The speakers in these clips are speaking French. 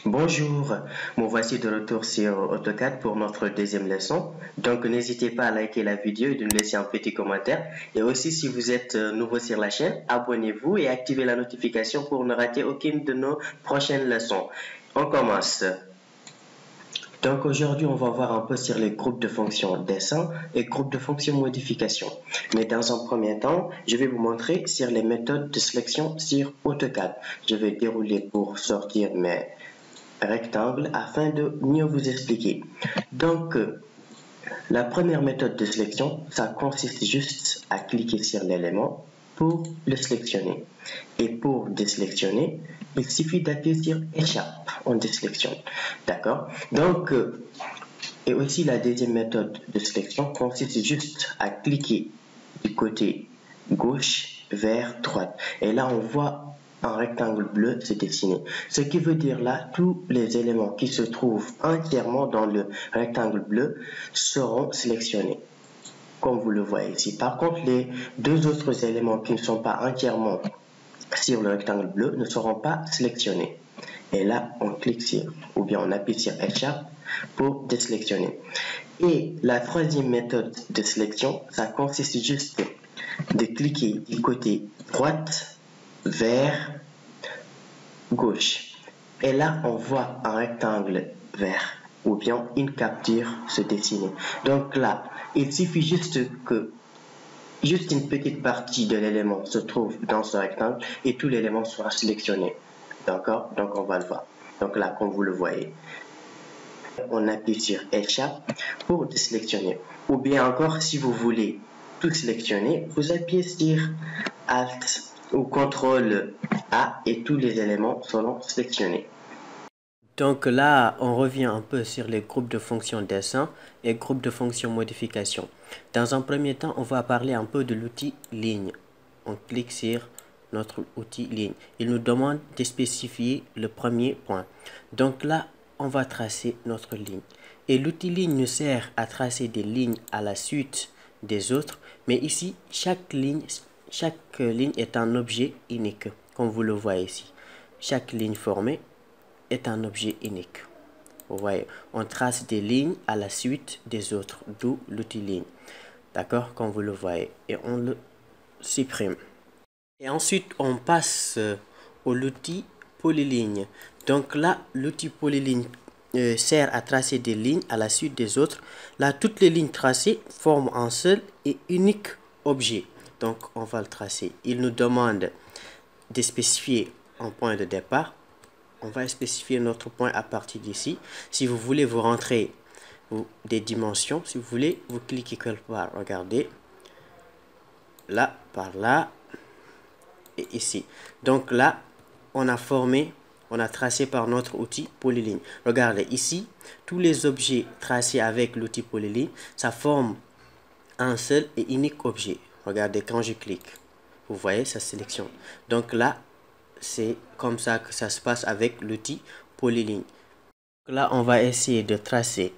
Bonjour, me voici de retour sur AutoCAD pour notre deuxième leçon. Donc n'hésitez pas à liker la vidéo et de nous laisser un petit commentaire. Et aussi si vous êtes nouveau sur la chaîne, abonnez-vous et activez la notification pour ne rater aucune de nos prochaines leçons. On commence. Donc aujourd'hui on va voir un peu sur les groupes de fonctions dessin et groupes de fonctions modification. Mais dans un premier temps, je vais vous montrer sur les méthodes de sélection sur AutoCAD. Je vais dérouler pour sortir mes rectangle afin de mieux vous expliquer. Donc, la première méthode de sélection, ça consiste juste à cliquer sur l'élément pour le sélectionner. Et pour désélectionner, il suffit d'appuyer sur Échappe, on désélectionne. D'accord? Donc, et aussi la deuxième méthode de sélection consiste juste à cliquer du côté gauche vers droite. Et là, on voit un rectangle bleu se dessiner. Ce qui veut dire là, tous les éléments qui se trouvent entièrement dans le rectangle bleu seront sélectionnés, comme vous le voyez ici. Par contre, les deux autres éléments qui ne sont pas entièrement sur le rectangle bleu ne seront pas sélectionnés. Et là, on clique sur, ou bien on appuie sur Échappe pour désélectionner. Et la troisième méthode de sélection, ça consiste juste de cliquer du côté droite vers gauche. Et là, on voit un rectangle vert ou bien une capture se dessiner. Donc là, il suffit juste que une petite partie de l'élément se trouve dans ce rectangle et tout l'élément sera sélectionné. D'accord? Donc on va le voir. Donc là, comme vous le voyez, on appuie sur Échappe pour désélectionner. Ou bien encore, si vous voulez tout sélectionner, vous appuyez sur Alt ou CTRL A et tous les éléments seront sélectionnés. Donc là, on revient un peu sur les groupes de fonctions dessin et groupes de fonctions modification. Dans un premier temps, on va parler un peu de l'outil ligne. On clique sur notre outil ligne. Il nous demande de spécifier le premier point. Donc là, on va tracer notre ligne. Et l'outil ligne nous sert à tracer des lignes à la suite des autres. Mais ici, chaque ligne est un objet unique, comme vous le voyez ici. Chaque ligne formée est un objet unique. Vous voyez, on trace des lignes à la suite des autres, d'où l'outil ligne. D'accord, comme vous le voyez. Et on le supprime. Et ensuite, on passe au l'outil polyligne. Donc là, l'outil polyligne sert à tracer des lignes à la suite des autres. Là, toutes les lignes tracées forment un seul et unique objet. Donc, on va le tracer. Il nous demande de spécifier un point de départ. On va spécifier notre point à partir d'ici. Si vous voulez, vous rentrez des dimensions. Si vous voulez, vous cliquez quelque part. Regardez. Là, par là. Et ici. Donc là, on a tracé par notre outil polyligne. Regardez ici, tous les objets tracés avec l'outil polyligne, ça forme un seul et unique objet. Regardez, quand je clique, vous voyez, ça sélectionne. Donc là, c'est comme ça que ça se passe avec l'outil polyligne. Là, on va essayer de tracer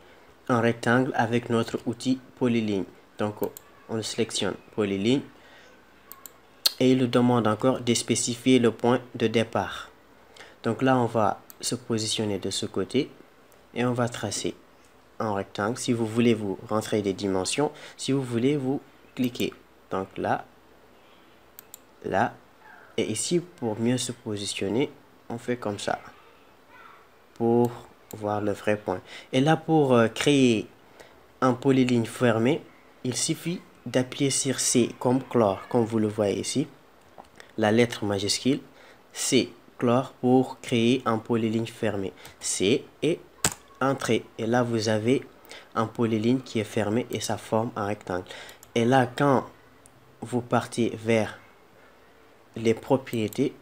un rectangle avec notre outil polyligne. Donc, on sélectionne polyligne. Et il nous demande encore de spécifier le point de départ. Donc là, on va se positionner de ce côté et on va tracer un rectangle. Si vous voulez, vous rentrez des dimensions. Si vous voulez, vous cliquez. Donc là, là. Et ici, pour mieux se positionner, on fait comme ça. Pour voir le vrai point. Et là, pour créer un polyligne fermé, il suffit d'appuyer sur C comme clore, comme vous le voyez ici. La lettre majuscule C, clore, pour créer un polyligne fermé. C et Entrée. Et là, vous avez un polyligne qui est fermé et ça forme un rectangle. Et là, quand vous partez vers les propriétés,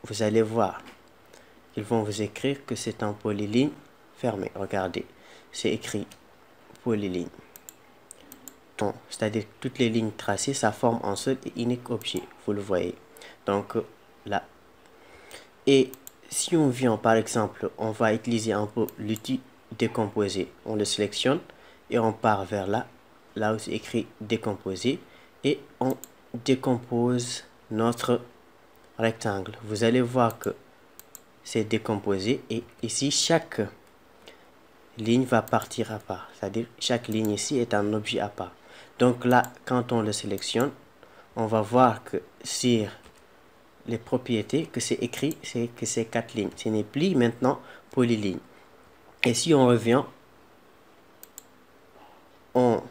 vous allez voir, ils vont vous écrire que c'est un polyligne fermé. Regardez, c'est écrit polyligne. C'est-à-dire que toutes les lignes tracées, ça forme un seul et unique objet. Vous le voyez. Donc là. Et si on vient, par exemple, on va utiliser un peu l'outil décomposer. On le sélectionne et on part vers là. Là où c'est écrit décomposer. Et on décompose notre rectangle. Vous allez voir que c'est décomposé et ici chaque ligne va partir à part, c'est-à-dire chaque ligne ici est un objet à part. Donc là, quand on le sélectionne, on va voir que sur les propriétés que c'est écrit, c'est que c'est 4 lignes. Ce n'est plus maintenant polyligne. Et si on revient, on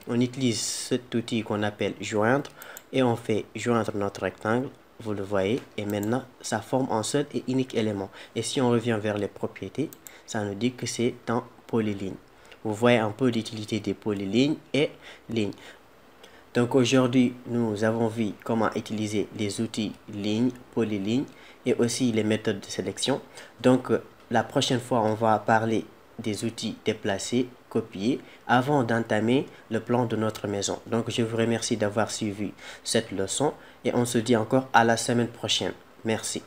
utilise cet outil qu'on appelle joindre et on fait joindre notre rectangle, vous le voyez, et maintenant ça forme un seul et unique élément. Et si on revient vers les propriétés, ça nous dit que c'est en polyligne. Vous voyez un peu l'utilité des polylignes et lignes. Donc aujourd'hui, nous avons vu comment utiliser les outils ligne, polyligne et aussi les méthodes de sélection. Donc la prochaine fois, on va parler des outils déplacer, copier avant d'entamer le plan de notre maison. Donc je vous remercie d'avoir suivi cette leçon et on se dit encore à la semaine prochaine. Merci.